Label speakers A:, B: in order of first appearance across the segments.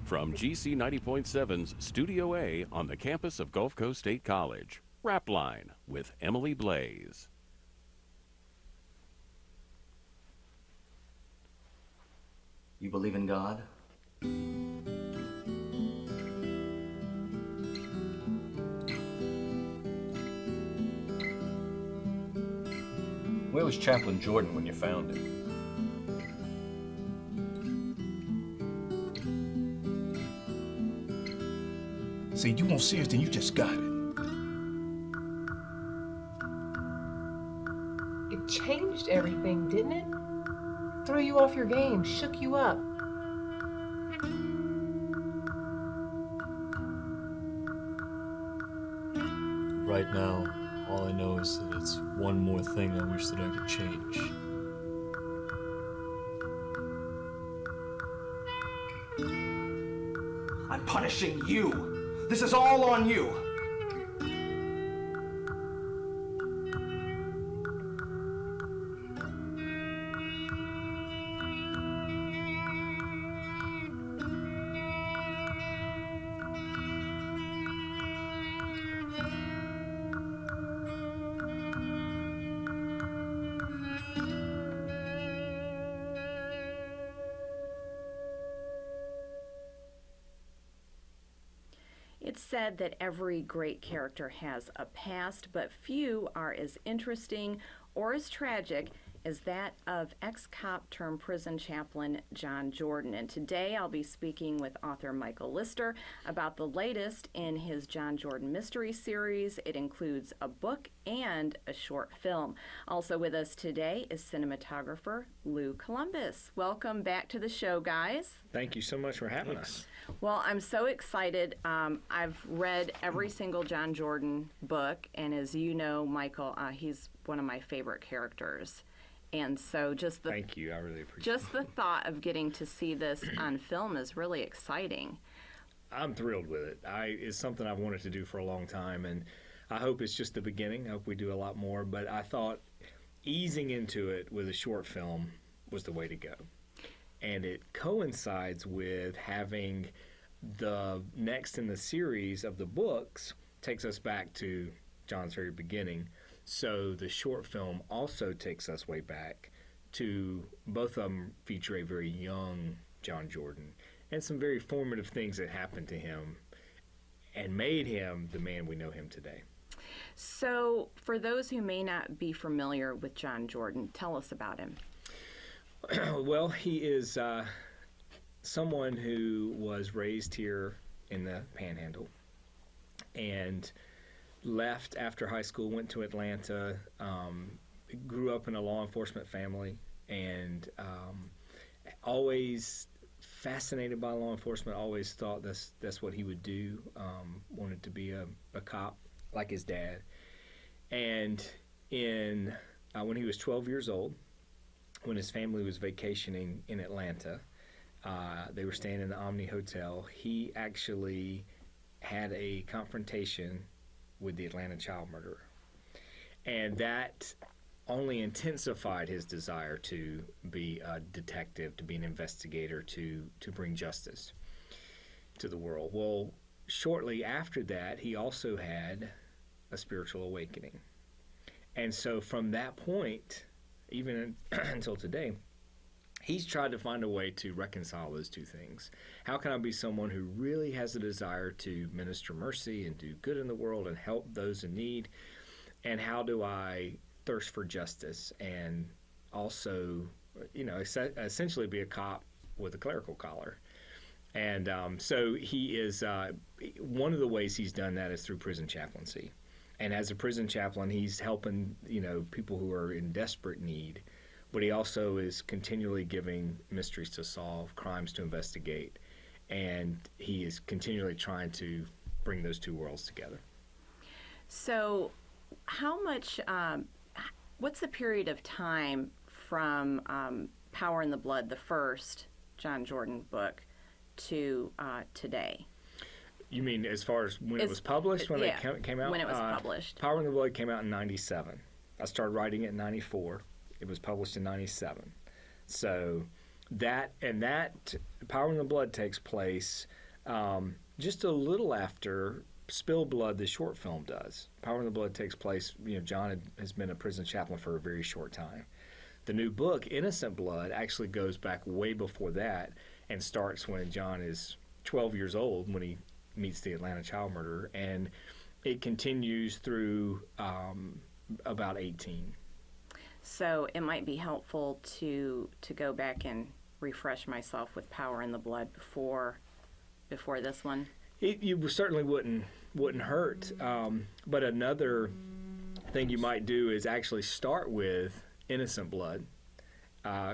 A: From GC 90.7's Studio A on the campus of Gulf Coast State College, RAPLINE with Emily Balazs.
B: You believe in God?
C: Where was Chaplain Jordan when you found him?
D: See, you want serious, then you just got it.
E: It changed everything, didn't it? Threw you off your game, shook you up.
F: Right now, all I know is that it's one more thing I wish that I could change.
G: I'm punishing you. This is all on you.
H: It's said that every great character has a past, but few are as interesting or as tragic as that of ex-cop turned prison chaplain John Jordan. And today I'll be speaking with author Michael Lister about the latest in his John Jordan mystery series. It includes a book and a short film. Also with us today is cinematographer Lou Columbus. Welcome back to the show, guys.
I: Thank you so much for having us.
H: Well, I'm so excited. I've read every single John Jordan book, and as you know, Michael, he's one of my favorite characters. And so just the
I: Thank you. I really appreciate
H: just the thought of getting to see this on film is really exciting.
I: I'm thrilled with it. It's something I've wanted to do for a long time, and I hope it's just the beginning. I hope we do a lot more, but I thought easing into it with a short film was the way to go. And it coincides with having the next in the series of the books takes us back to John's very beginning. So the short film also takes us way back to both of them feature a very young John Jordan and some very formative things that happened to him and made him the man we know him today.
H: So for those who may not be familiar with John Jordan, tell us about him.
I: Well, he is someone who was raised here in the Panhandle and left after high school, went to Atlanta, grew up in a law enforcement family, and always fascinated by law enforcement, always thought that's what he would do, wanted to be a cop like his dad. And when he was 12 years old, when his family was vacationing in Atlanta, they were staying in the Omni Hotel, he actually had a confrontation with the Atlanta child murderer. And that only intensified his desire to be a detective, to be an investigator, to bring justice to the world. Well, shortly after that, he also had a spiritual awakening. And so from that point, even until today, he's tried to find a way to reconcile those two things. How can I be someone who really has a desire to minister mercy and do good in the world and help those in need? And how do I thirst for justice and also, essentially be a cop with a clerical collar? And so he is, one of the ways he's done that is through prison chaplaincy. And as a prison chaplain, he's helping, people who are in desperate need. But he also is continually giving mysteries to solve, crimes to investigate, and he is continually trying to bring those two worlds together.
H: So how much, what's the period of time from Power in the Blood, the first John Jordan book, to today?
I: You mean as far as when it was published, when it came out?
H: When it was published.
I: Power in the Blood came out in 97. I started writing it in 94. It was published in 97. So that Power in the Blood takes place just a little after Spilled Blood, the short film, does. Power in the Blood takes place, John has been a prison chaplain for a very short time. The new book, Innocent Blood, actually goes back way before that and starts when John is 12 years old when he meets the Atlanta child murderer, and it continues through about 18.
H: So it might be helpful to go back and refresh myself with Power in the Blood before this one.
I: You certainly wouldn't hurt. But another thing you might do is actually start with Innocent Blood.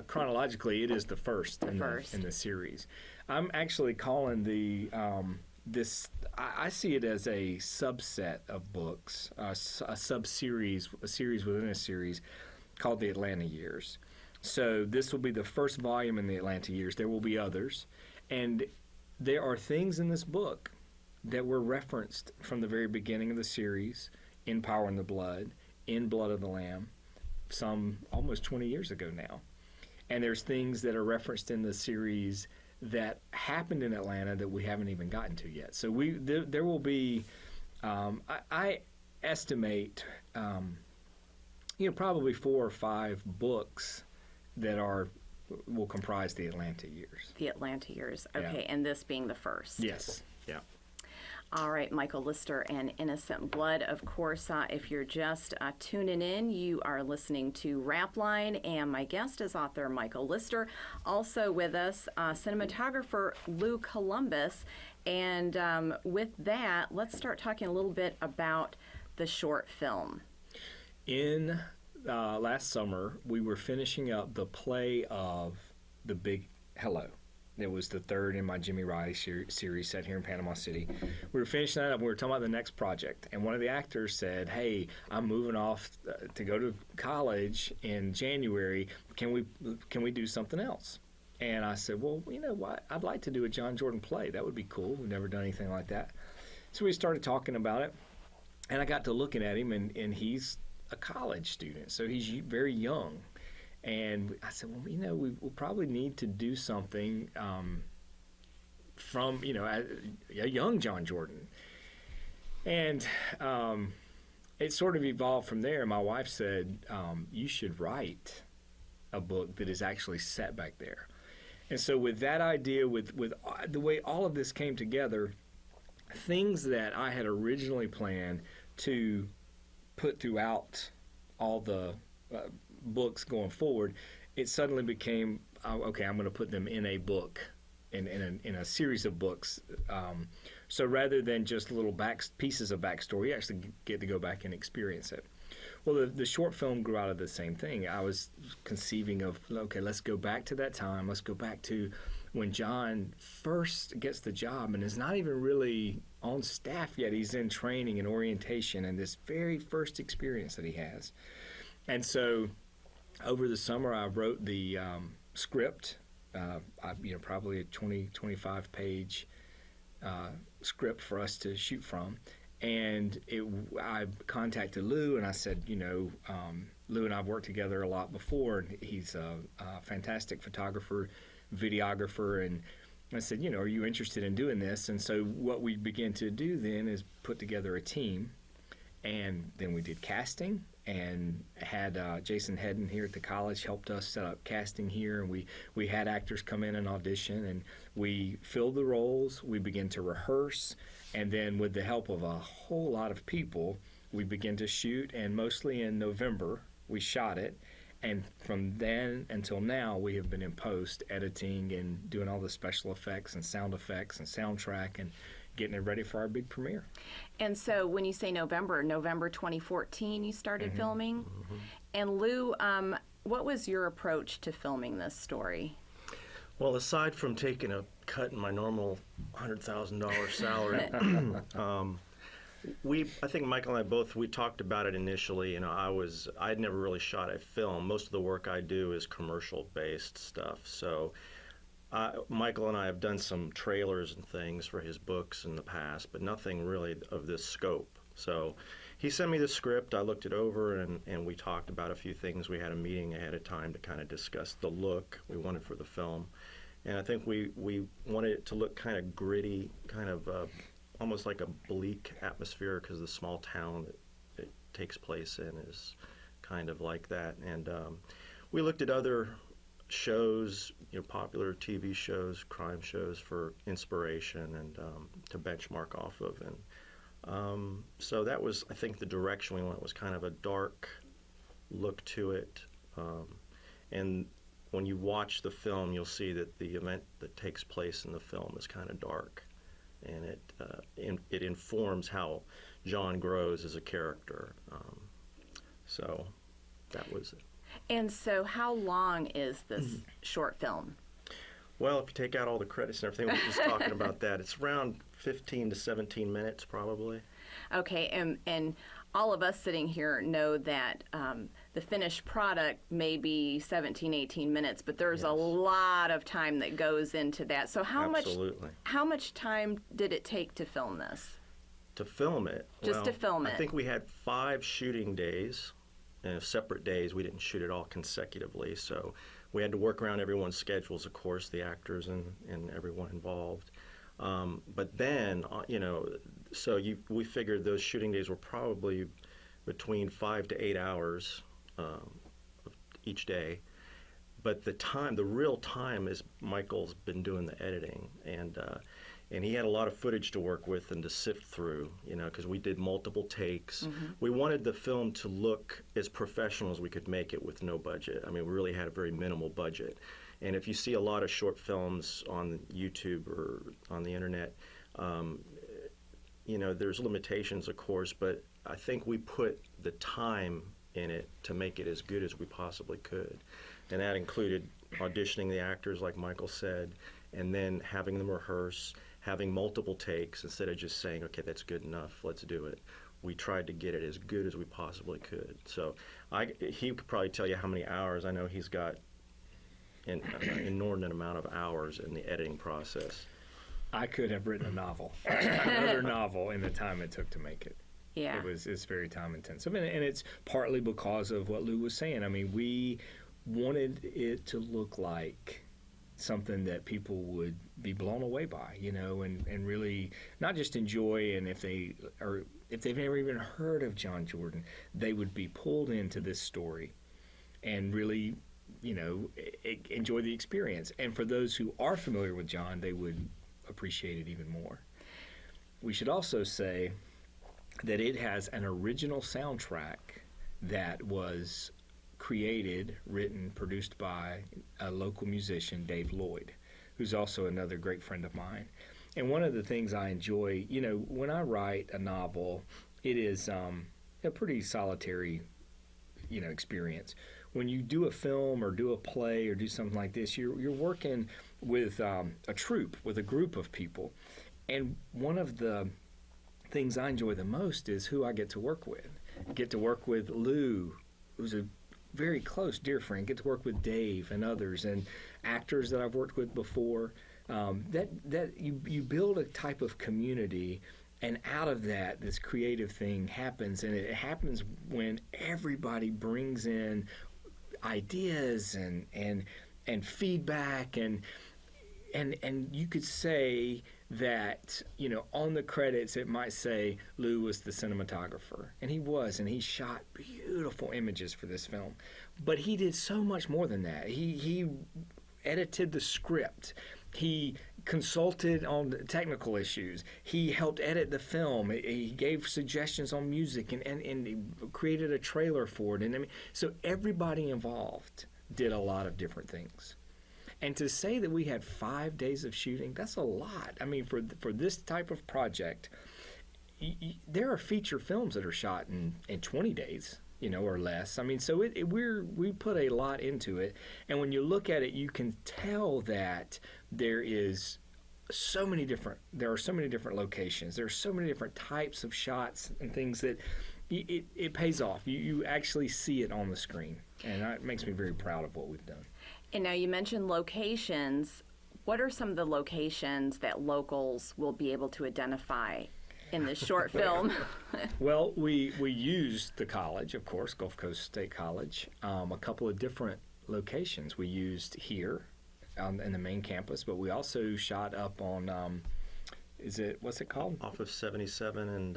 I: Chronologically, it is the first in the series. I'm actually calling this. I see it as a subset of books, a sub-series, a series within a series called the Atlanta Years. So this will be the first volume in the Atlanta Years. There will be others, and there are things in this book that were referenced from the very beginning of the series in Power in the Blood, in Blood of the Lamb, some almost 20 years ago now. And there's things that are referenced in the series that happened in Atlanta that we haven't even gotten to yet. So there will be, I estimate, probably 4 or 5 books that will comprise the Atlanta Years.
H: The Atlanta Years. Okay,
I: Yeah.
H: and this being the first.
I: Yes. Yeah.
H: All right, Michael Lister and Innocent Blood. Of course, if you're just tuning in, you are listening to RAPLINE, and my guest is author Michael Lister. Also with us, cinematographer Lou Columbus. And with that, let's start talking a little bit about the short film.
I: In last summer, we were finishing up the play of The Big Hello. It was the third in my Jimmy Riley series set here in Panama City. We were finishing that up. We were talking about the next project. And one of the actors said, "Hey, I'm moving off to go to college in January. Can we do something else?" And I said, "Well, you know what? I'd like to do a John Jordan play. That would be cool. We've never done anything like that." So we started talking about it. And I got to looking at him, and he's a college student. So he's very young. And I said, well, we'll probably need to do something from, a young John Jordan. And it sort of evolved from there. My wife said, you should write a book that is actually set back there. And so with that idea, with the way all of this came together, things that I had originally planned to put throughout all the books going forward, it suddenly became okay. I'm going to put them in a book, in a series of books. So rather than just little pieces of backstory, you actually get to go back and experience it. Well, the short film grew out of the same thing. I was conceiving of, okay, let's go back to that time. Let's go back to when John first gets the job and is not even really on staff yet. He's in training and orientation and this very first experience that he has. And so over the summer, I wrote the script, probably a 25 page script for us to shoot from. And I contacted Lou, and I said, Lou and I have worked together a lot before, and he's a fantastic photographer, videographer, and I said, are you interested in doing this? And so what we began to do then is put together a team, and then we did casting, and had Jason Hedden here at the college helped us set up casting here, and we had actors come in and audition, and we filled the roles. We began to rehearse, and then with the help of a whole lot of people, we began to shoot, and mostly in November we shot it, and from then until now we have been in post editing and doing all the special effects and sound effects and soundtrack and getting it ready for our big premiere.
H: And so when you say November 2014 you started filming. Mm-hmm. And Lou, what was your approach to filming this story?
J: Well, aside from taking a cut in my normal $100,000 salary, I think Michael and I we talked about it initially. I'd never really shot a film. Most of the work I do is commercial-based stuff. So Michael and I have done some trailers and things for his books in the past, but nothing really of this scope. So he sent me the script. I looked it over, and we talked about a few things. We had a meeting ahead of time to kind of discuss the look we wanted for the film. And I think we wanted it to look kind of gritty, kind of almost like a bleak atmosphere, because the small town it takes place in is kind of like that. And we looked at other shows, popular TV shows, crime shows, for inspiration and to benchmark off of. And so that was, I think, the direction we went, was kind of a dark look to it. And when you watch the film, you'll see that the event that takes place in the film is kind of dark, and it informs how John grows as a character. So that was it.
H: And so how long is this short film?
J: Well, if you take out all the credits and everything, we're just talking about that, it's around 15 to 17 minutes probably.
H: Okay, and all of us sitting here know that the finished product may be 17, 18 minutes, but there's a lot of time that goes into that. So how much time did it take to film this?
J: To film it?
H: Just to film it.
J: I think we had 5 shooting days, separate days. We didn't shoot it all consecutively, so we had to work around everyone's schedules, of course, the actors and everyone involved. But then, we figured those shooting days were probably between 5 to 8 hours each day. But the real time is Michael's been doing the editing, and he had a lot of footage to work with and to sift through, because we did multiple takes. Mm-hmm. We wanted the film to look as professional as we could make it with no budget. I mean, we really had a very minimal budget. And if you see a lot of short films on YouTube or on the internet, there's limitations, of course, but I think we put the time in it to make it as good as we possibly could. And that included auditioning the actors, like Michael said, and then having them rehearse, having multiple takes instead of just saying, okay, that's good enough, let's do it. We tried to get it as good as we possibly could. So he could probably tell you how many hours. I know he's got an inordinate amount of hours in the editing process.
I: I could have written a novel, another novel, in the time it took to make it.
H: Yeah.
I: It's very time intensive, and it's partly because of what Lou was saying. I mean, we wanted it to look like something that people would be blown away by, and really not just enjoy. And if they've never even heard of John Jordan, they would be pulled into this story and really, enjoy the experience. And for those who are familiar with John, they would appreciate it even more. We should also say that it has an original soundtrack that was created, written, produced by a local musician, Dave Lloyd, who's also another great friend of mine. And one of the things I enjoy, when I write a novel, it is a pretty solitary, experience. When you do a film or do a play or do something like this, you're working with a troupe, with a group of people. And one of the things I enjoy the most is who I get to work with. I get to work with Lou, who's a very close, dear friend. Get to work with Dave and others, and actors that I've worked with before. That you build a type of community, and out of that, this creative thing happens, and it happens when everybody brings in ideas and feedback, and you could say that, on the credits it might say Lou was the cinematographer, and he was, and he shot beautiful images for this film. But he did so much more than that. He edited the script. He consulted on the technical issues. He helped edit the film. He gave suggestions on music and he created a trailer for it. And so everybody involved did a lot of different things. And to say that we had 5 days of shooting, that's a lot. I mean, for this type of project, there are feature films that are shot in 20 days, or less. I mean, so we put a lot into it. And when you look at it, you can tell that there are so many different locations. There are so many different types of shots and things that it pays off. You actually see it on the screen. And that makes me very proud of what we've done.
H: And now you mentioned locations. What are some of the locations that locals will be able to identify in this short film?
I: Well, we used the college, of course, Gulf Coast State College, a couple of different locations. We used here in the main campus, but we also shot up on, what's it called?
J: Off of 77 and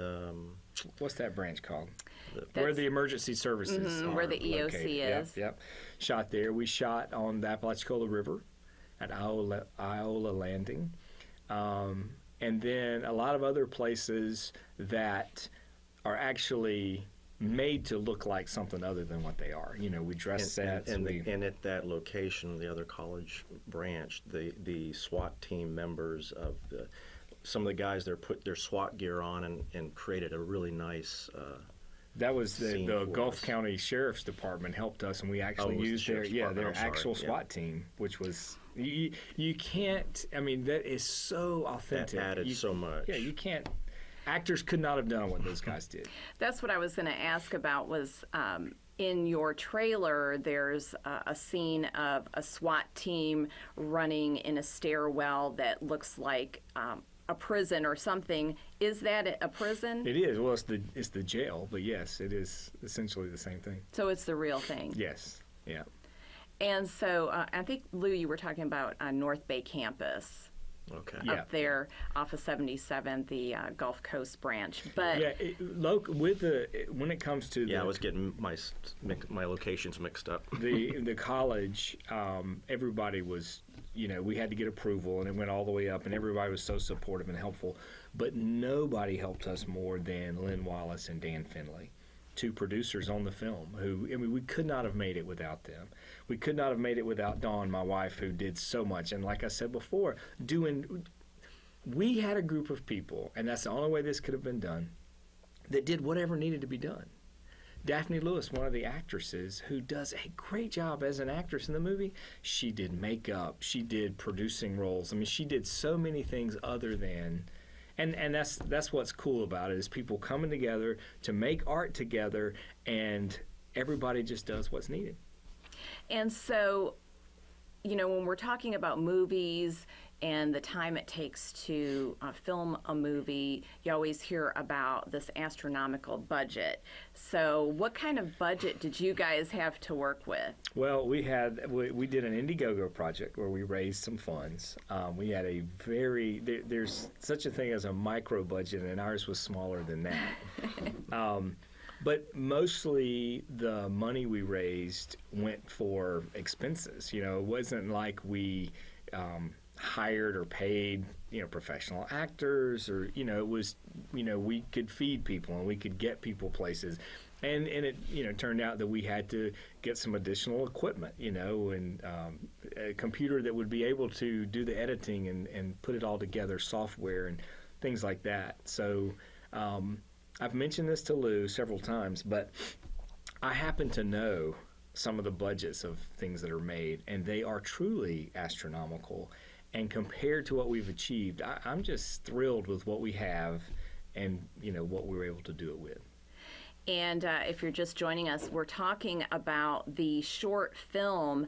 I: What's that branch called?
H: That's-
I: Where the emergency services are
H: where the EOC
I: located.
H: is.
I: Yep. Shot there. We shot on the Apalachicola River at Iola Landing. And then a lot of other places that are actually made to look like something other than what they are. You know, we dress sets.
J: And at that location, the other college branch, the SWAT team members of some of the guys there put their SWAT gear on and created a really nice
I: that was the
J: scene for
I: Gulf
J: us.
I: County Sheriff's Department helped us, and we actually
J: it was the
I: used their
J: Sheriff's Department,
I: their
J: I'm
I: actual
J: sorry,
I: SWAT team, which was you can't. I mean, that is so authentic.
J: That added so much.
I: Yeah, you can't. Actors could not have done what those guys did.
H: That's what I was going to ask about was in your trailer, there's a scene of a SWAT team running in a stairwell that looks like a prison or something. Is that a prison?
I: It is. Well, it's the jail, but yes, it is essentially the same thing.
H: So it's the real thing.
I: Yes. Yeah.
H: And so I think, Lou, you were talking about North Bay campus.
J: Okay.
I: Yeah.
H: Up there off of 77, the Gulf Coast branch. But
I: Yeah, when it comes to
J: I was getting my locations mixed up.
I: the college, everybody was, we had to get approval, and it went all the way up, and everybody was so supportive and helpful. But nobody helped us more than Lynn Wallace and Dan Finley, two producers on the film, we could not have made it without them. We could not have made it without Dawn, my wife, who did so much. And like I said before, we had a group of people, and that's the only way this could have been done, that did whatever needed to be done. Daphne Lewis, one of the actresses who does a great job as an actress in the movie, she did makeup, she did producing roles. I mean, she did so many things other than, and that's what's cool about it, is people coming together to make art together, and everybody just does what's needed.
H: And so, when we're talking about movies and the time it takes to film a movie, you always hear about this astronomical budget. So what kind of budget did you guys have to work with?
I: Well, we did an Indiegogo project where we raised some funds. We had there's such a thing as a micro budget, and ours was smaller than that. But mostly the money we raised went for expenses. It wasn't like we hired or paid, professional actors, or, it was, we could feed people and we could get people places. And it turned out that we had to get some additional equipment, and a computer that would be able to do the editing and put it all together, software and things like that. So I've mentioned this to Lou several times, but I happen to know some of the budgets of things that are made, and they are truly astronomical. And compared to what we've achieved, I'm just thrilled with what we have and, what we were able to do it with.
H: And if you're just joining us, we're talking about the short film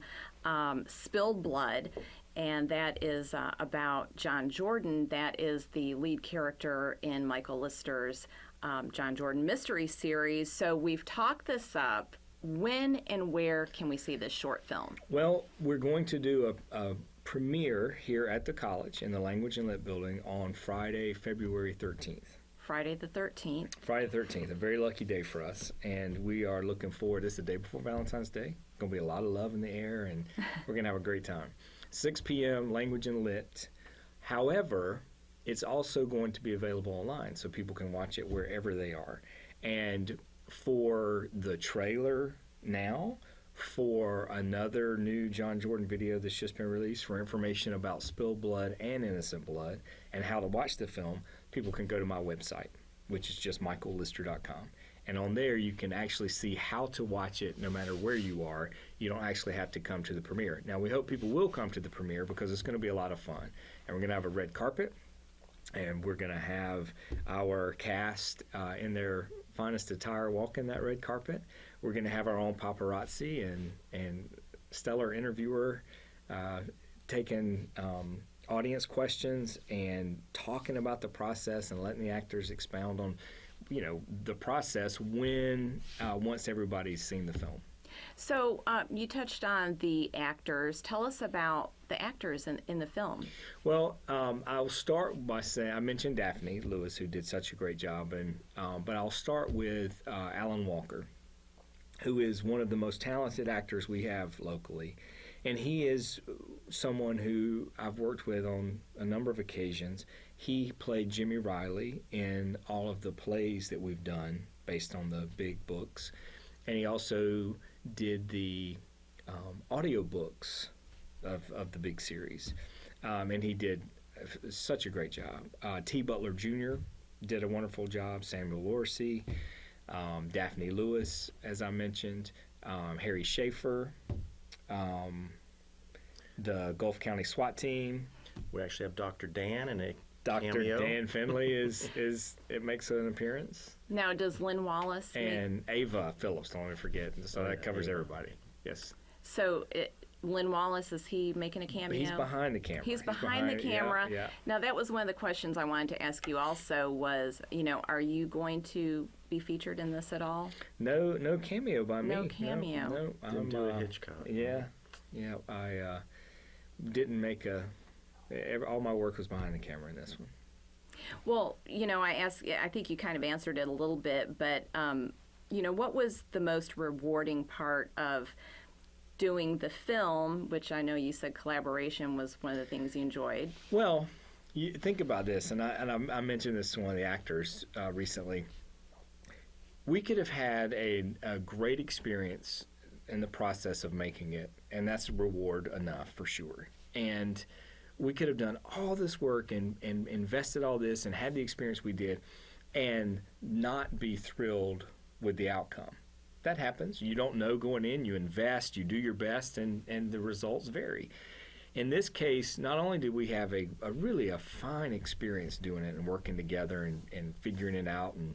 H: Spilled Blood, and that is about John Jordan. That is the lead character in Michael Lister's John Jordan mystery series. So we've talked this up. When and where can we see this short film?
I: Well, we're going to do a premiere here at the college in the Language and Lit building on Friday, February 13th.
H: Friday the 13th.
I: Friday the 13th, a very lucky day for us, and we are looking forward. It's the day before Valentine's Day. Going to be a lot of love in the air, and we're going to have a great time. 6 p.m., Language and Lit. However, it's also going to be available online, so people can watch it wherever they are. And for the trailer now, for another new John Jordan video that's just been released, for information about Spilled Blood and Innocent Blood and how to watch the film, people can go to my website, which is just michaellister.com. And on there, you can actually see how to watch it no matter where you are. You don't actually have to come to the premiere. Now, we hope people will come to the premiere because it's going to be a lot of fun. And we're going to have a red carpet, and we're going to have our cast in their finest attire walking that red carpet. We're going to have our own paparazzi and stellar interviewer taking audience questions and talking about the process and letting the actors expound on, the process once everybody's seen the film.
H: So you touched on the actors. Tell us about the actors in the film.
I: Well, I'll start by saying I mentioned Daphne Lewis, who did such a great job, but I'll start with Alan Walker, who is one of the most talented actors we have locally. And he is someone who I've worked with on a number of occasions. He played Jimmy Riley in all of the plays that we've done based on the big books. And he also did the audio books of the big series. And he did such a great job. T. Butler Jr. did a wonderful job. Samuel Lorcy, Daphne Lewis, as I mentioned, Harry Schaefer, the Gulf County SWAT team.
J: We actually have Dr. Dan and a
I: Dr.
J: cameo.
I: Dan Finley it makes an appearance.
H: Now, does Lynn Wallace
I: And Ava Phillips, don't let me forget. So that covers everybody. Yes.
H: So Lynn Wallace, is he making a cameo?
I: He's behind the camera.
H: He's behind the camera.
I: Yeah.
H: Now, that was one of the questions I wanted to ask you also was, are you going to be featured in this at all?
I: No cameo by me.
H: No cameo.
I: No,
J: Didn't do a Hitchcock.
I: Yeah. I didn't make all my work was behind the camera in this one.
H: Well, I think you kind of answered it a little bit, but, what was the most rewarding part of doing the film, which I know you said collaboration was one of the things you enjoyed?
I: Well, you think about this, and I mentioned this to one of the actors recently. We could have had a great experience in the process of making it, and that's reward enough for sure. And we could have done all this work and invested all this and had the experience we did and not be thrilled with the outcome. That happens. You don't know going in, you invest, you do your best, and the results vary. In this case, not only did we have a really fine experience doing it and working together and figuring it out and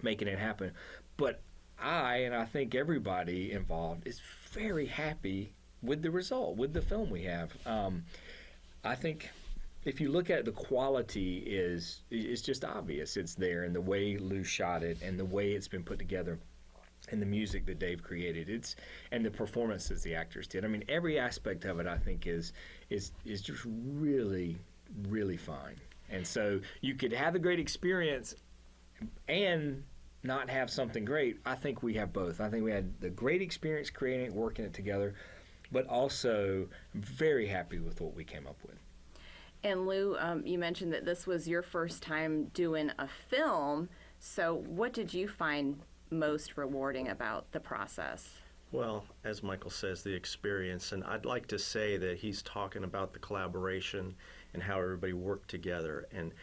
I: making it happen, but I think everybody involved is very happy with the result, with the film we have. I think if you look at it, the quality is just obvious. It's there, and the way Lou shot it and the way it's been put together and the music that Dave created, and the performances the actors did. I mean, every aspect of it, I think, is just really, really fine. And so you could have a great experience and not have something great. I think we have both. I think we had the great experience creating it, working it together, but also very happy with what we came up with.
H: And Lou, you mentioned that this was your first time doing a film. So what did you find most rewarding about the process?
J: Well, as Michael says, the experience. And I'd like to say that he's talking about the collaboration and how everybody worked together. And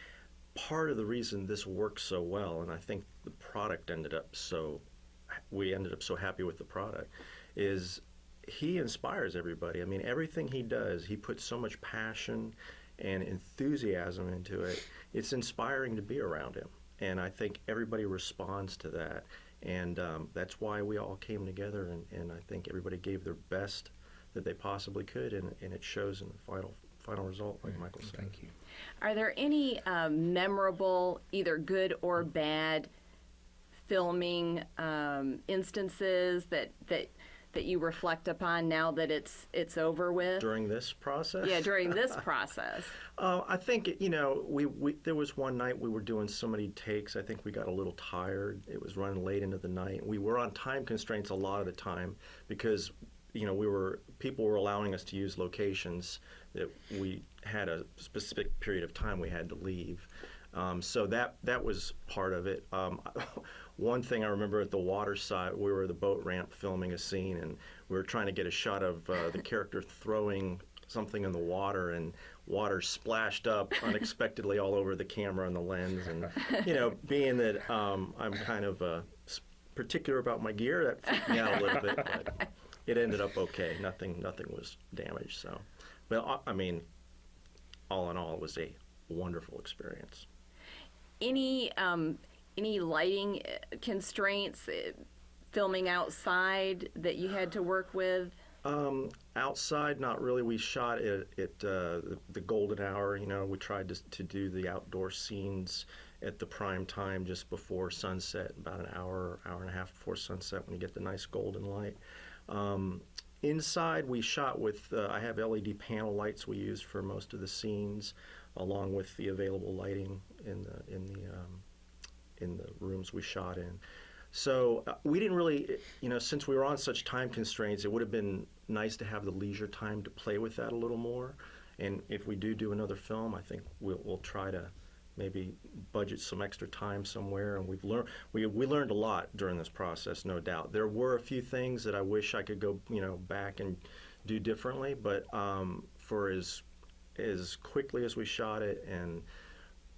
J: part of the reason this worked so well, and I think the product we ended up so happy with the product, is he inspires everybody. I mean, everything he does, he puts so much passion and enthusiasm into it. It's inspiring to be around him. And I think everybody responds to that. And that's why we all came together, and I think everybody gave their best that they possibly could, and it shows in the final result, like Michael said.
I: Thank you.
H: Are there any memorable, either good or bad, filming instances that you reflect upon now that it's over with?
J: During this process?
H: Yeah, during this process.
J: I think, we there was one night we were doing so many takes, I think we got a little tired. It was running late into the night. We were on time constraints a lot of the time because, people were allowing us to use locations that we had a specific period of time we had to leave. So that was part of it. One thing I remember at the water side, we were at the boat ramp filming a scene, and we were trying to get a shot of the character throwing something in the water, and water splashed up unexpectedly all over the camera and the lens. And, being that I'm kind of particular about my gear, that freaked me out a little bit, but it ended up okay. Nothing was damaged. So, but I mean, all in all, it was a wonderful experience.
H: Any lighting constraints, filming outside that you had to work with?
J: Outside, not really. We shot at the golden hour. You know, we tried to do the outdoor scenes at the prime time, just before sunset, about an hour and a half before sunset, when you get the nice golden light. Inside, we shot with, I have LED panel lights we used for most of the scenes, along with the available lighting in the rooms we shot in. So we didn't really, you know, since we were on such time constraints, it would have been nice to have the leisure time to play with that a little more. And if we do another film, I think we'll try to maybe budget some extra time somewhere. And we learned a lot during this process, no doubt. There were a few things that I wish I could go, you know, back and do differently, but for as quickly as we shot it, and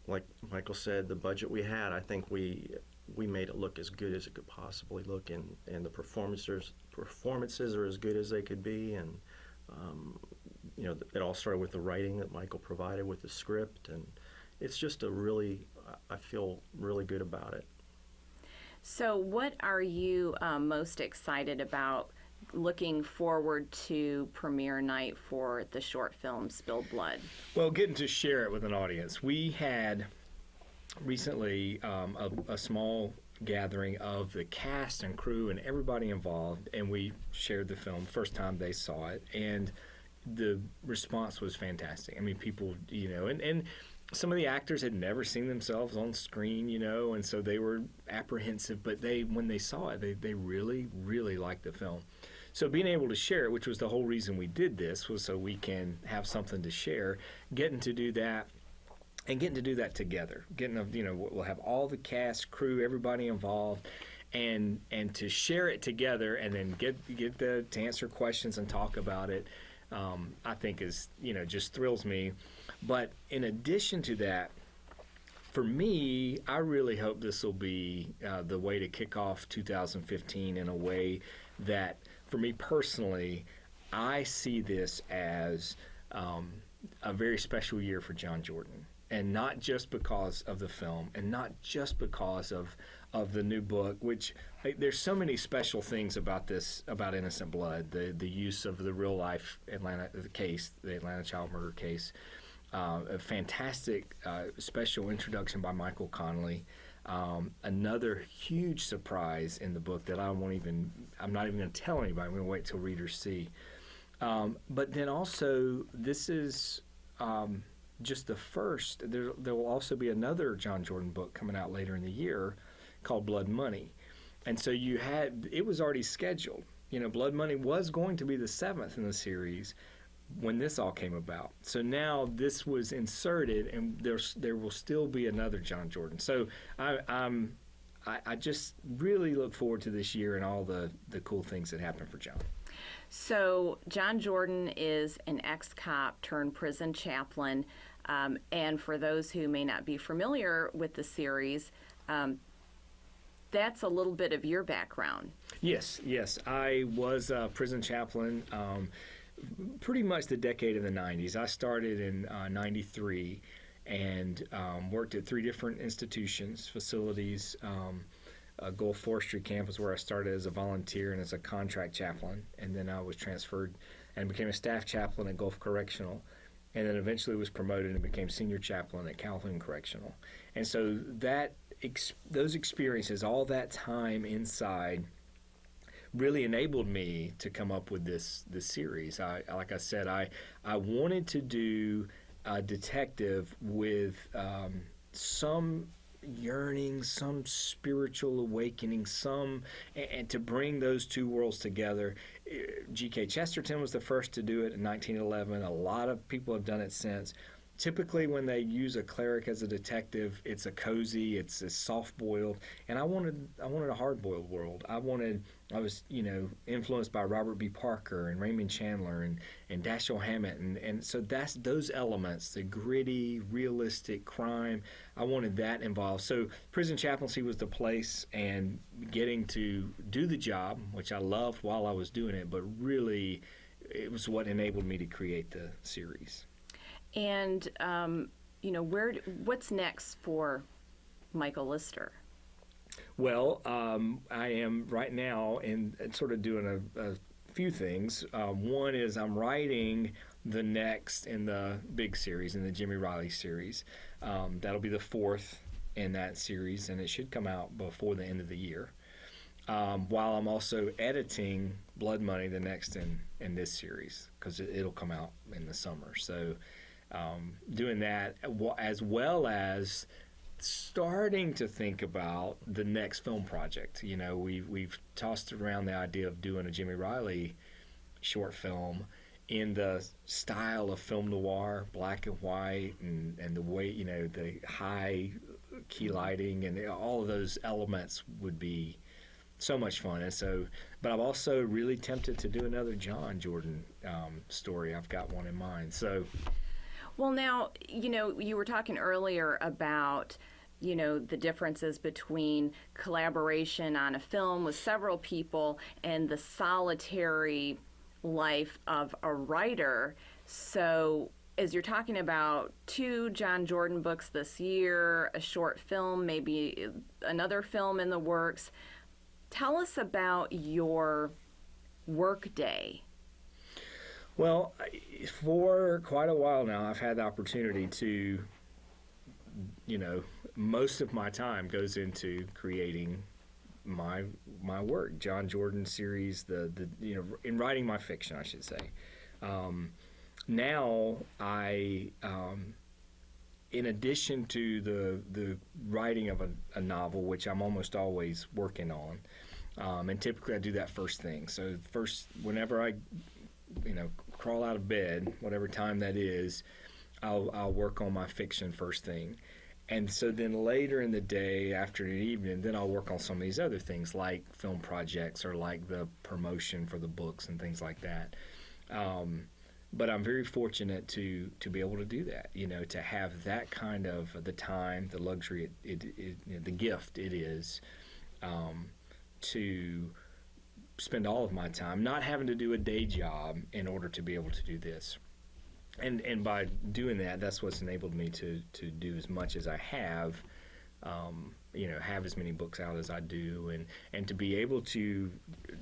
J: like Michael said, the budget we had, I think we made it look as good as it could possibly look, and the performances are as good as they could be. And you know, it all started with the writing that Michael provided with the script, and it's just I feel really good about it.
H: So what are you most excited about looking forward to premiere night for the short film Spilled Blood?
I: Well, getting to share it with an audience. We had recently a small gathering of the cast and crew and everybody involved, and we shared the film first time they saw it, and the response was fantastic. I mean, people, you know, and some of the actors had never seen themselves on screen, you know, and so they were apprehensive, but when they saw it, they really, really liked the film. So being able to share it, which was the whole reason we did this, was so we can have something to share, getting to do that together. You know, we'll have all the cast, crew, everybody involved, and to share it together, and then get to answer questions and talk about it. I think is, you know, just thrills me. But in addition to that, for me, I really hope this will be the way to kick off 2015 in a way that, for me personally, I see this as a very special year for John Jordan. And not just because of the film, and not just because of the new book, which there's so many special things about this, about Innocent Blood, the use of the real life Atlanta case, the Atlanta child murder case, a fantastic special introduction by Michael Connelly, another huge surprise in the book that I'm not even going to tell anybody. I'm going to wait till readers see. But then also, this is just the first. There will also be another John Jordan book coming out later in the year called Blood Money. And so it was already scheduled. You know, Blood Money was going to be the 7th in the series when this all came about. So now this was inserted, and there will still be another John Jordan. So I just really look forward to this year and all the cool things that happen for John.
H: So John Jordan is an ex-cop turned prison chaplain. And for those who may not be familiar with the series, that's a little bit of your background.
I: Yes. I was a prison chaplain pretty much the decade of the 90s. I started in 93 and worked at 3 different institutions, facilities. Gulf Forestry Camp was where I started as a volunteer and as a contract chaplain. And then I was transferred and became a staff chaplain at Gulf Correctional. And then eventually was promoted and became senior chaplain at Calhoun Correctional. And so those experiences, all that time inside, really enabled me to come up with this series. Like I said, I wanted to do a detective with some yearning, some spiritual awakening, and to bring those two worlds together. G.K. Chesterton was the first to do it in 1911. A lot of people have done it since. Typically, when they use a cleric as a detective, it's a cozy, it's a soft-boiled, and I wanted a hard-boiled world. I was, you know, influenced by Robert B. Parker and Raymond Chandler and Dashiell Hammett, and so that's those elements, the gritty, realistic crime. I wanted that involved. So prison chaplaincy was the place, and getting to do the job, which I loved while I was doing it, but really, it was what enabled me to create the series.
H: And, you know, what's next for Michael Lister?
I: Well, I am right now in sort of doing a few things. One is I'm writing the next in the big series, in the Jimmy Riley series. That'll be the fourth in that series, and it should come out before the end of the year. While I'm also editing Blood Money, the next in this series, because it'll come out in the summer. So doing that, as well as starting to think about the next film project. You know, we've tossed around the idea of doing a Jimmy Riley short film in the style of film noir, black and white, and the way, you know, the high key lighting and all of those elements would be so much fun. And so, but I'm also really tempted to do another John Jordan story. I've got one in mind. So,
H: well, now, you know, you were talking earlier about, you know, the differences between collaboration on a film with several people and the solitary life of a writer. So as you're talking about 2 John Jordan books this year, a short film, maybe another film in the works, tell us about your work day.
I: Well, for quite a while now, I've had the opportunity to, you know, most of my time goes into creating my work, John Jordan series, the you know, in writing my fiction, I should say. Now I, in addition to the writing of a novel, which I'm almost always working on, and typically I do that first thing. So first, whenever I, you know, crawl out of bed, whatever time that is, I'll work on my fiction first thing. And so then later in the day, afternoon, evening, then I'll work on some of these other things like film projects or like the promotion for the books and things like that. But I'm very fortunate to be able to do that, you know, to have that kind of the time, the luxury, you know, the gift it is to spend all of my time not having to do a day job in order to be able to do this. And by doing that, that's what's enabled me to do as much as I have, you know, have as many books out as I do, and to be able to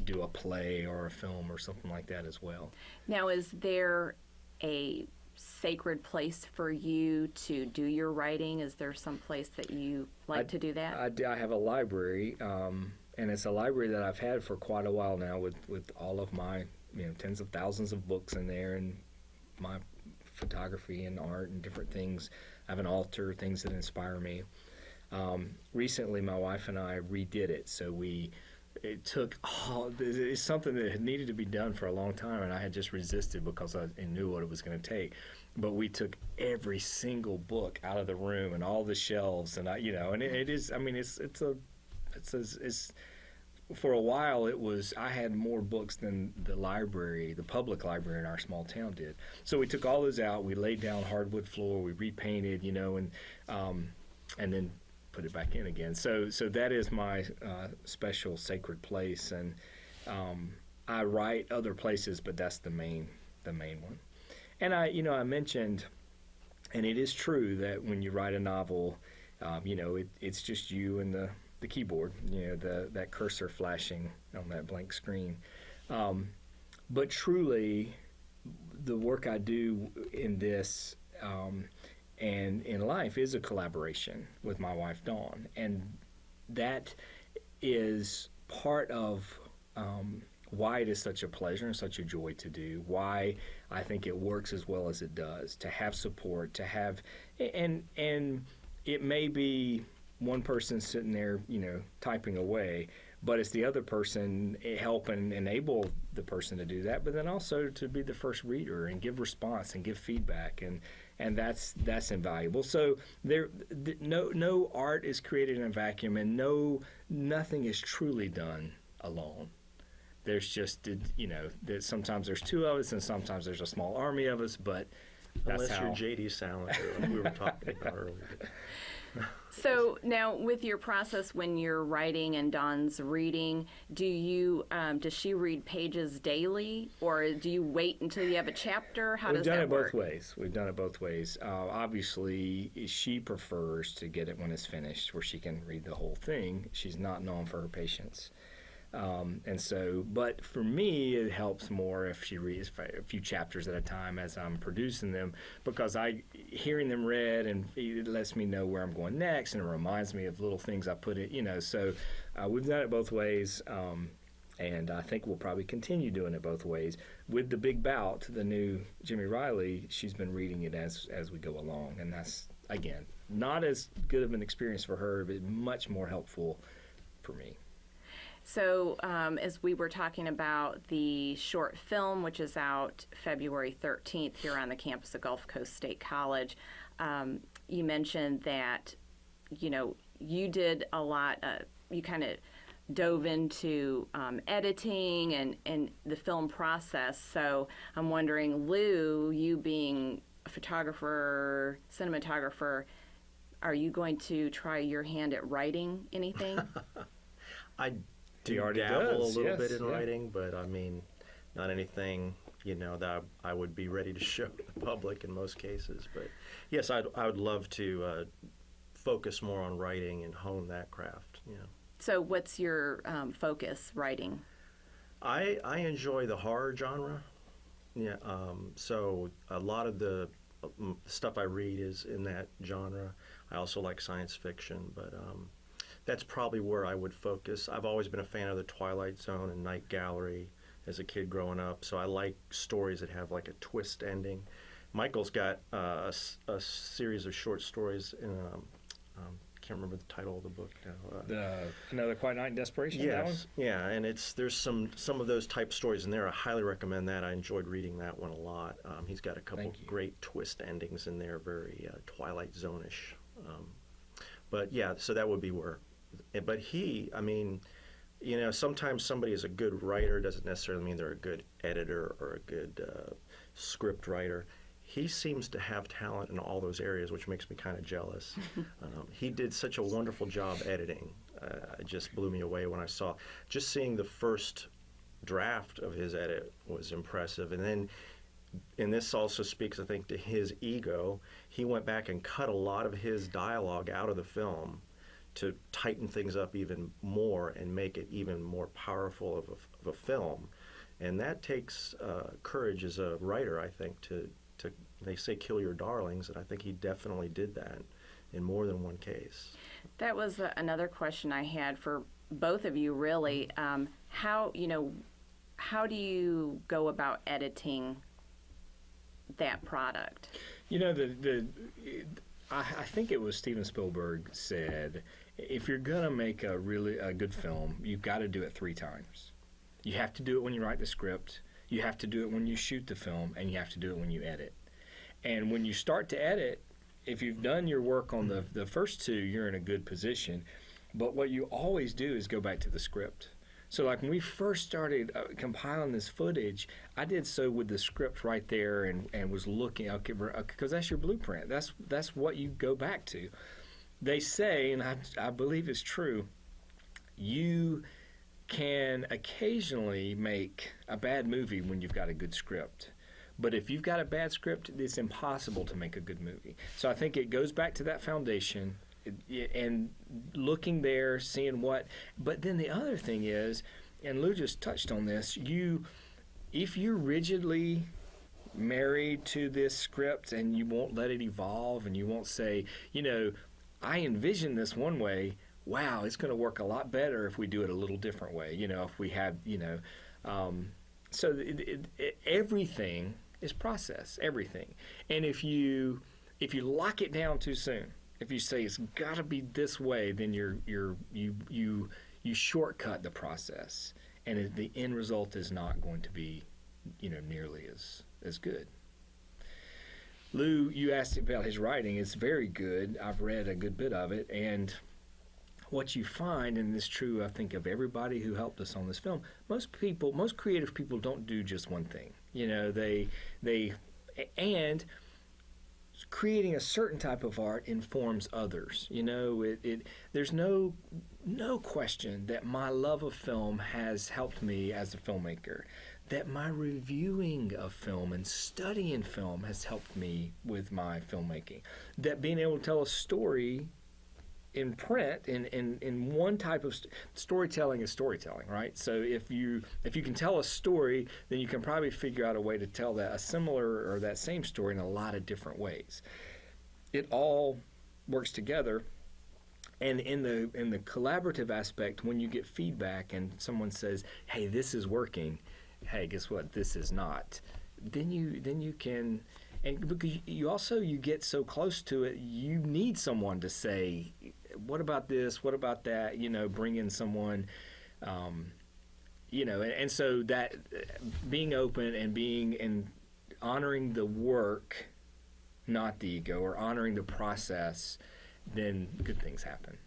I: do a play or a film or something like that as well.
H: Now, is there a sacred place for you to do your writing? Is there some place that you like to do that?
I: I have a library, and it's a library that I've had for quite a while now with all of my, you know, tens of thousands of books in there, and my photography and art and different things. I have an altar, things that inspire me. Recently, my wife and I redid it, so it's something that had needed to be done for a long time, and I had just resisted because I knew what it was going to take. But we took every single book out of the room and all the shelves, and it is. I mean, it's for a while, I had more books than the library, the public library in our small town did. So we took all those out, we laid down hardwood floor, we repainted, you know, and then put it back in again. So that is my special sacred place, and I write other places, but that's the main one. And I mentioned, and it is true that when you write a novel, it's just you and the keyboard, you know, that cursor flashing on that blank screen. But truly, the work I do in this and in life is a collaboration with my wife, Dawn. And that is part of why it is such a pleasure and such a joy to do, why I think it works as well as it does, to have support, to have, and it may be one person sitting there, you know, typing away, but it's the other person helping enable the person to do that, but then also to be the first reader and give response and give feedback, and that's invaluable. So no art is created in a vacuum, and nothing is truly done alone. There's just, you know, that sometimes there's two of us and sometimes there's a small army of us, but that's
J: unless
I: how.
J: you're J.D. Salinger, like we were talking about earlier.
H: So now, with your process when you're writing and Dawn's reading, does she read pages daily, or do you wait until you have a chapter? How does that work?
I: We've done it both ways. Obviously, she prefers to get it when it's finished, where she can read the whole thing. She's not known for her patience. And so, but for me, it helps more if she reads a few chapters at a time as I'm producing them, because hearing them read, and it lets me know where I'm going next, and it reminds me of little things I put in, so we've done it both ways, and I think we'll probably continue doing it both ways. With The Big Bout, the new Jimmy Riley, she's been reading it as we go along, and that's, again, not as good of an experience for her, but much more helpful for me.
H: So as we were talking about the short film, which is out February 13th here on the campus of Gulf Coast State College, you mentioned that, you did a lot, you kind of dove into editing and the film process. So I'm wondering, Lou, you being a photographer, cinematographer, are you going to try your hand at writing anything?
J: I do dabble a little bit in writing, but I mean, not anything, that I would be ready to show to the public in most cases. But yes, I would love to focus more on writing and hone that craft.
H: So what's your focus writing?
J: I enjoy the horror genre. Yeah, so a lot of the stuff I read is in that genre. I also like science fiction, but that's probably where I would focus. I've always been a fan of the Twilight Zone and Night Gallery as a kid growing up, so I like stories that have like a twist ending. Michael's got a series of short stories in can't remember the title of the book now.
I: Another Quiet Night in Desperation.
J: Yes,
I: that one?
J: yeah, and there's some of those type stories in there. I highly recommend that. I enjoyed reading that one a lot. He's got a couple great twist endings in there, very Twilight Zone-ish. But yeah, so that would be where. But sometimes somebody is a good writer doesn't necessarily mean they're a good editor or a good script writer. He seems to have talent in all those areas, which makes me kind of jealous. He did such a wonderful job editing. It just blew me away when I saw. Just seeing the first draft of his edit was impressive. And this also speaks, I think, to his ego. He went back and cut a lot of his dialogue out of the film to tighten things up even more and make it even more powerful of a film. And that takes courage as a writer, I think, to they say kill your darlings, and I think he definitely did that in more than one case.
H: That was another question I had for both of you, really. How do you go about editing that product?
I: I think it was Steven Spielberg said, if you're gonna make a good film, you've got to do it 3 times. You have to do it when you write the script, you have to do it when you shoot the film, and you have to do it when you edit. And when you start to edit, if you've done your work on the first 2, you're in a good position. But what you always do is go back to the script. So like when we first started compiling this footage, I did so with the script right there and was looking, because that's your blueprint. That's what you go back to. They say, and I believe it's true, you can occasionally make a bad movie when you've got a good script. But if you've got a bad script, it's impossible to make a good movie. So I think it goes back to that foundation and looking there, seeing what. But then the other thing is, and Lou just touched on this, if you're rigidly married to this script and you won't let it evolve and you won't say, I envision this one way, wow, it's going to work a lot better if we do it a little different way, if we have, so everything is process, everything. And if you lock it down too soon, if you say it's got to be this way, then you shortcut the process, and the end result is not going to be, nearly as good. Lou, you asked about his writing. It's very good. I've read a good bit of it, and what you find, and this is true, I think, of everybody who helped us on this film, most creative people don't do just one thing. And creating a certain type of art informs others. There's no question that my love of film has helped me as a filmmaker, that my reviewing of film and studying film has helped me with my filmmaking, that being able to tell a story in print, in one type of storytelling is storytelling, right? So if you can tell a story, then you can probably figure out a way to tell that a similar or that same story in a lot of different ways. It all works together. And in the collaborative aspect, when you get feedback and someone says, "Hey, this is working," "Hey, guess what? This is not." Then you can, and because you get so close to it, you need someone to say, "What about this? What about that?" Bring in someone, and so that being open and honoring the work, not the ego, or honoring the process, then good things happen.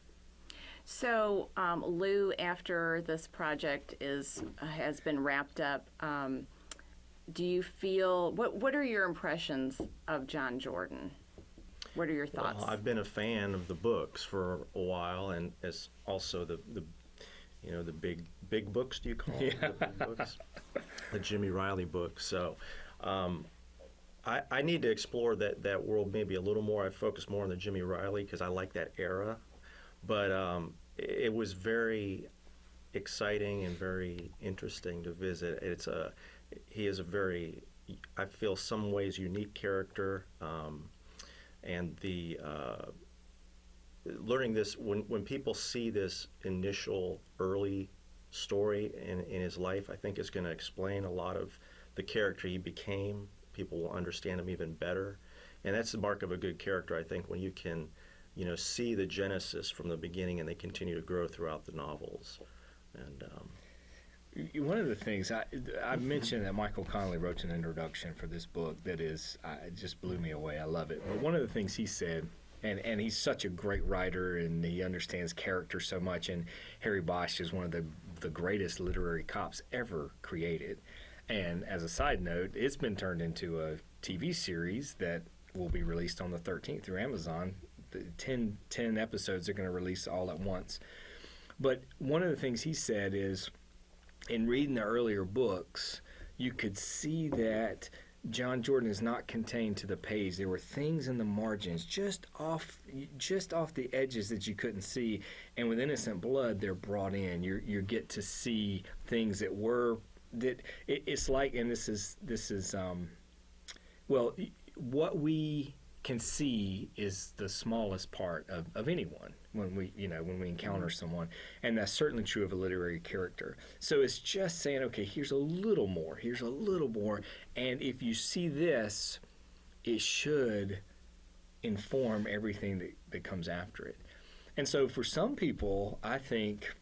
H: So, Lou, after this project has been wrapped up, do you feel what are your impressions of John Jordan? What are your thoughts?
J: Well, I've been a fan of the books for a while, and as also the big books. Do you call them the big books? The Jimmy Riley books. So. I need to explore that world maybe a little more. I focus more on the Jimmy Riley because I like that era. But it was very exciting and very interesting to visit. He is a very, I feel, some ways unique character. And the learning this, when people see this initial early story in his life, I think it's going to explain a lot of the character he became. People will understand him even better, and that's the mark of a good character, I think, when you can, see the genesis from the beginning and they continue to grow throughout the novels. And
I: one of the things I mentioned that Michael Connelly wrote an introduction for this book that it just blew me away. I love it. But one of the things he said, and he's such a great writer and he understands character so much, and Harry Bosch is one of the greatest literary cops ever created. And as a side note, it's been turned into a TV series that will be released on the 13th through Amazon. The 10 episodes are going to release all at once. But one of the things he said is, in reading the earlier books, you could see that John Jordan is not contained to the page. There were things in the margins, just off the edges that you couldn't see. And with Innocent Blood, they're brought in. You get to see things that were. It's like, and this is well, what we can see is the smallest part of anyone when we encounter someone, and that's certainly true of a literary character. So it's just saying, okay, here's a little more, and if you see this, it should inform everything that comes after it. And so for some people, I think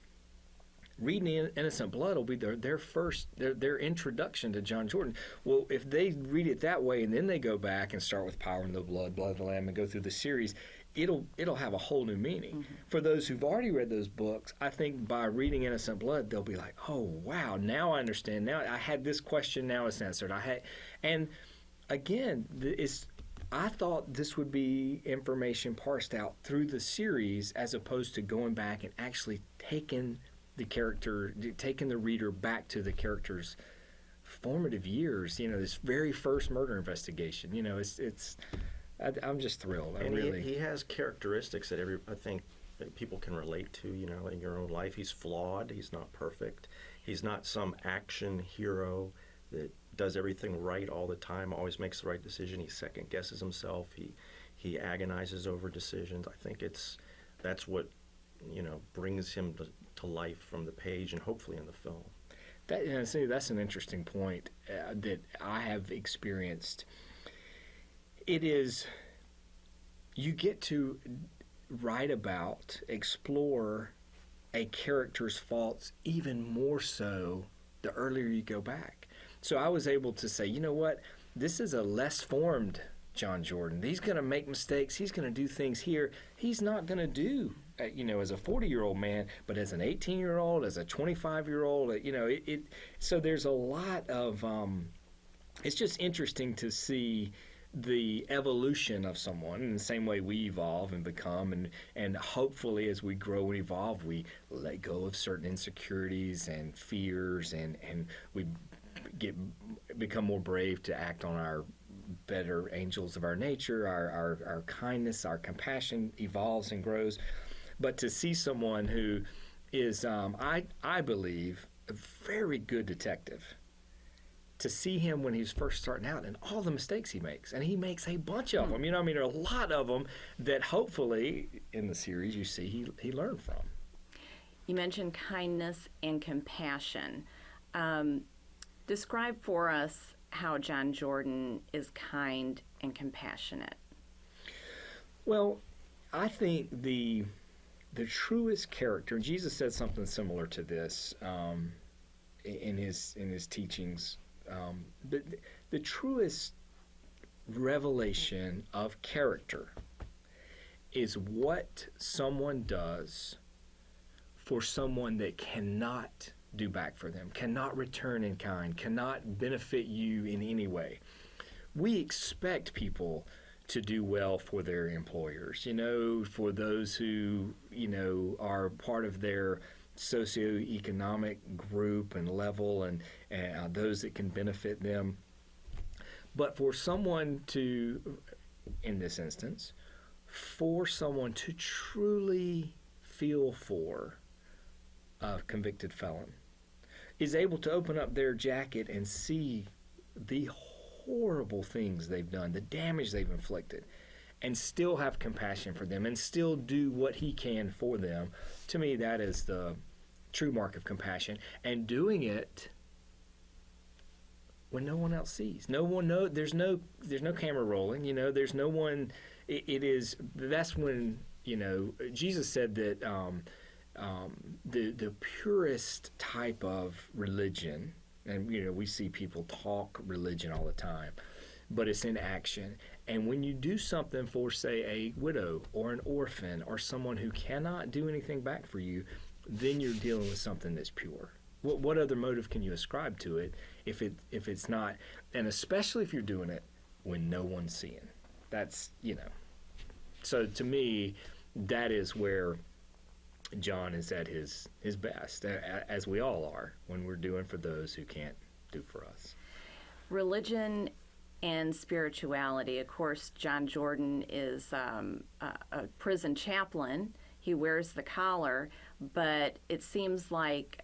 I: reading Innocent Blood will be their introduction to John Jordan. Well, if they read it that way and then they go back and start with Power in the Blood, Blood of the Lamb, and go through the series, it'll have a whole new meaning. Mm-hmm. For those who've already read those books, I think by reading Innocent Blood, they'll be like, "Oh wow, now I understand. Now I had this question, now it's answered." And again, I thought this would be information parsed out through the series as opposed to going back and actually taking the reader back to the character's formative years. This very first murder investigation. I'm just thrilled.
J: He has characteristics that I think that people can relate to. In your own life, he's flawed. He's not perfect. He's not some action hero that does everything right all the time, always makes the right decision. He second guesses himself. He agonizes over decisions. I think that's what brings him to life from the page and hopefully in the film.
I: That's an interesting point that I have experienced. It is, you get to write about, explore a character's faults even more so the earlier you go back. So I was able to say, you know what, this is a less formed John Jordan. He's going to make mistakes. He's going to do things here he's not going to do, as a 40-year-old man, but as an 18-year-old, as a 25-year-old, so there's a lot of, it's just interesting to see the evolution of someone in the same way we evolve and become, and hopefully as we grow and evolve, we let go of certain insecurities and fears, and we become more brave to act on our better angels of our nature. Our kindness, our compassion evolves and grows. but to see someone who is, I believe, a very good detective, to see him when he's first starting out and all the mistakes he makes, and he makes a bunch of them. You know, I mean, there are a lot of them that hopefully in the series you see he learned from.
H: You mentioned kindness and compassion. Describe for us how John Jordan is kind and compassionate.
I: Well, I think the truest character, and Jesus said something similar to this in his teachings. But the truest revelation of character is what someone does for someone that cannot do back for them, cannot return in kind, cannot benefit you in any way. We expect people to do well for their employers, you know, for those who, you know, are part of their socioeconomic group and level, and those that can benefit them. But for someone to, in this instance, for someone to truly feel for a convicted felon, is able to open up their jacket and see the horrible things they've done, the damage they've inflicted, and still have compassion for them and still do what he can for them. To me, that is the true mark of compassion, and doing it when no one else sees. No one knows. There's no camera rolling. You know, there's no one. That's when, you know, Jesus said that the purest type of religion, and you know, we see people talk religion all the time, but it's in action. And when you do something for, say, a widow or an orphan or someone who cannot do anything back for you, then you're dealing with something that's pure. What other motive can you ascribe to it if it's not, and especially if you're doing it when no one's seeing? That's, you know. So to me, that is where John is at his best, as we all are, when we're doing for those who can't do for us.
H: Religion and spirituality. Of course, John Jordan is a prison chaplain. He wears the collar, but it seems like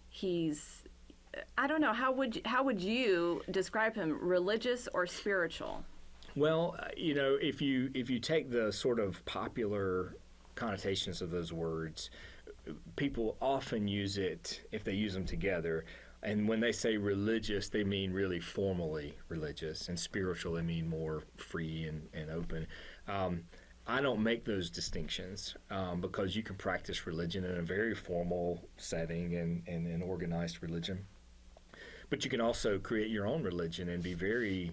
H: he's, I don't know, how would you describe him, religious or spiritual?
I: Well, you know, if you take the sort of popular connotations of those words, people often use it, if they use them together, and when they say religious, they mean really formally religious, and spiritual, they mean more free and open. I don't make those distinctions because you can practice religion in a very formal setting and an organized religion. But you can also create your own religion and be very,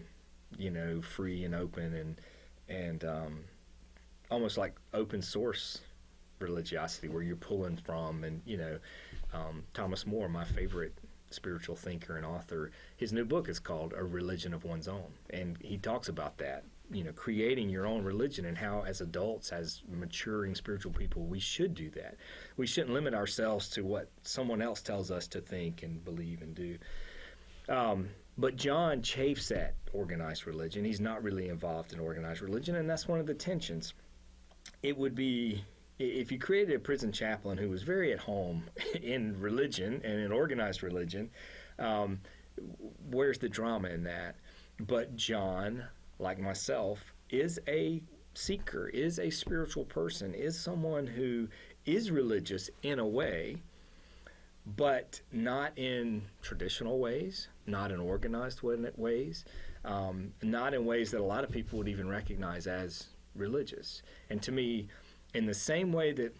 I: you know, free and open and almost like open source religiosity, where you're pulling from. And, you know, Thomas More, my favorite spiritual thinker and author, his new book is called A Religion of One's Own. And he talks about that, you know, creating your own religion, and how as adults, as maturing spiritual people, we should do that. We shouldn't limit ourselves to what someone else tells us to think and believe and do. But John chafes at organized religion. He's not really involved in organized religion, and that's one of the tensions. It would be, if you created a prison chaplain who was very at home in religion and in organized religion, where's the drama in that? But John, like myself, is a seeker, is a spiritual person, is someone who is religious in a way, but not in traditional ways, not in organized ways, not in ways that a lot of people would even recognize as religious. And to me, in the same way that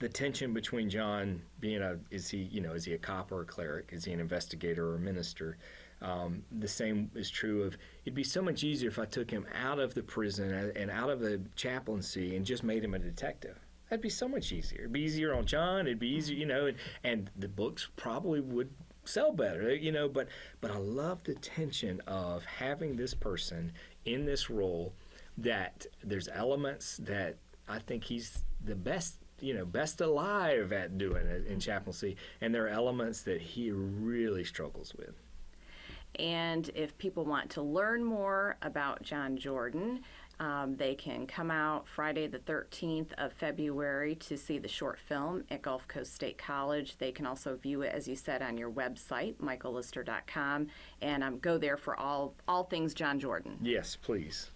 I: the tension between John being is he a cop or a cleric? Is he an investigator or a minister? The same is true of, it'd be so much easier if I took him out of the prison and out of the chaplaincy and just made him a detective. That'd be so much easier. It'd be easier on John. It'd be easier, you know, and the books probably would sell better, you know. But I love the tension of having this person in this role, that there's elements that I think he's the best, you know, best alive at doing it in chaplaincy, and there are elements that he really struggles with.
H: And if people want to learn more about John Jordan, They can come out Friday the 13th of February to see the short film at Gulf Coast State College. They can also view it, as you said, on your website, michaellister.com, and go there for all things John Jordan.
I: Yes, please.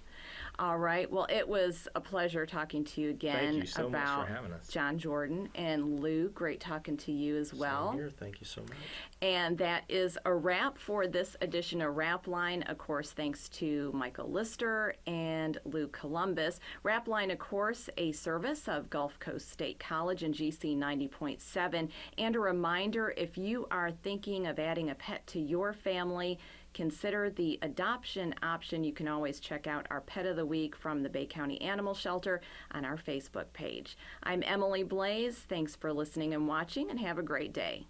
H: All right. Well, it was a pleasure talking to you again
I: Thank you so much
H: about
I: for having us.
H: John Jordan. And Lou, great talking to you as well.
J: Same here. Thank you so much.
H: And that is a wrap for this edition of RAPLINE. Of course, thanks to Michael Lister and Lou Columbus. RAPLINE, of course, a service of Gulf Coast State College and GC 90.7. And a reminder, if you are thinking of adding a pet to your family, consider the adoption option. You can always check out our Pet of the Week from the Bay County Animal Shelter on our Facebook page. I'm Emily Balazs. Thanks for listening and watching, and have a great day.